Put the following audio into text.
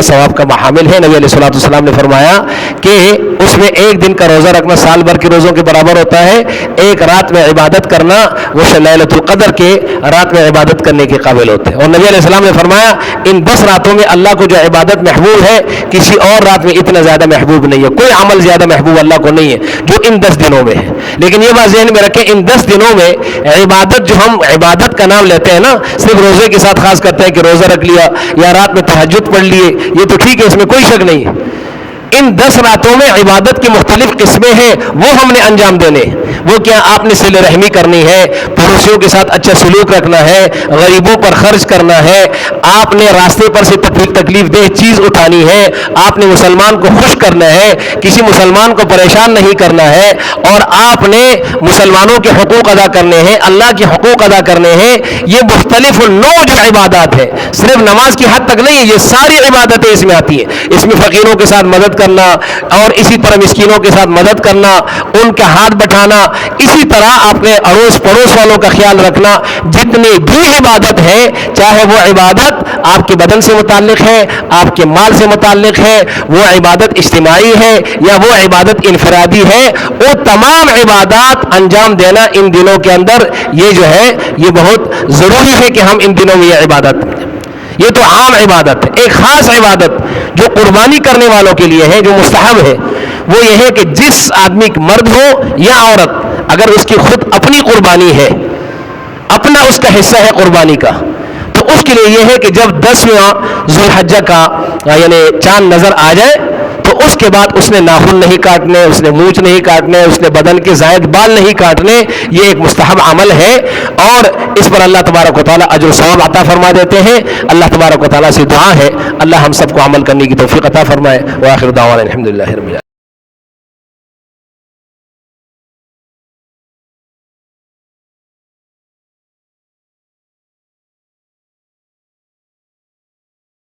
زیادہ ثواب کا حامل ہے۔ نبی علیہ الصلوۃ والسلام نے فرمایا کہ اس میں ایک دن کا روزہ رکھنا سال بھر کے روزوں کے برابر ہوتا ہے، ایک رات میں عبادت کرنا وہ لیلۃ القدر کے رات میں عبادت کرنے کے قابل ہوتے ہیں۔ اور نبی علیہ السلام نے فرمایا ان 10 راتوں میں اللہ کو جو عبادت محبوب ہے کسی اور رات میں اتنا زیادہ محبوب نہیں ہے، کوئی عمل زیادہ محبوب اللہ کو نہیں ہے جو ان 10 دنوں میں ہے۔ لیکن یہ بات ذہن میں رکھیں، ان 10 دنوں میں عبادت جو ہم عبادت کا نام لیتے ہیں نا، صرف روزے کے ساتھ خاص کرتے ہیں کہ روزہ رکھ لیا یا رات میں تہجد پڑھ لیے، یہ تو ٹھیک ہے، اس میں کوئی شک نہیں ہے۔ ان 10 راتوں میں عبادت کی مختلف قسمیں ہیں، وہ ہم نے انجام دینے۔ وہ کیا؟ آپ نے صلہ رحمی کرنی ہے، پڑوسیوں کے ساتھ اچھا سلوک رکھنا ہے، غریبوں پر خرچ کرنا ہے، آپ نے راستے پر سے تکلیف دہ چیز اٹھانی ہے، آپ نے مسلمان کو خوش کرنا ہے، کسی مسلمان کو پریشان نہیں کرنا ہے، اور آپ نے مسلمانوں کے حقوق ادا کرنے ہیں، اللہ کے حقوق ادا کرنے ہیں۔ یہ مختلف نوع جو عبادات ہے، صرف نماز کی حد تک نہیں ہے، یہ ساری عبادتیں اس میں آتی ہیں۔ اس میں فقیروں کے ساتھ مدد کرنا، اور اسی طرح مسکینوں کے ساتھ مدد کرنا، ان کا ہاتھ بٹھانا، اسی طرح اپنے اڑوس پڑوس والوں کا خیال رکھنا۔ جتنی بھی عبادت ہے، چاہے وہ عبادت آپ کے بدن سے متعلق ہے، آپ کے مال سے متعلق ہے، وہ عبادت اجتماعی ہے یا وہ عبادت انفرادی ہے، وہ تمام عبادات انجام دینا ان دنوں کے اندر یہ جو ہے یہ بہت ضروری ہے کہ ہم ان دنوں میں یہ عبادت کریں۔ یہ تو عام عبادت ہے۔ ایک خاص عبادت جو قربانی کرنے والوں کے لیے ہے، جو مستحب ہے، وہ یہ ہے کہ جس آدمی مرد ہو یا عورت، اگر اس کی خود اپنی قربانی ہے، اپنا اس کا حصہ ہے قربانی کا، تو اس کے لیے یہ ہے کہ جب 10واں ذو الحجہ کا یعنی چاند نظر آ جائے تو اس کے بعد اس نے ناخن نہیں کاٹنے، اس نے مونچھ نہیں کاٹنے، اس نے بدن کے زائد بال نہیں کاٹنے۔ یہ ایک مستحب عمل ہے، اور اس پر اللہ تبارک و تعالیٰ اجر و ثواب عطا فرما دیتے ہیں۔ اللہ تبارک و تعالیٰ سے دعا ہے اللہ ہم سب کو عمل کرنے کی توفیق عطا فرمائے۔ وآخر دعوانا الحمدللہ رب العالمین۔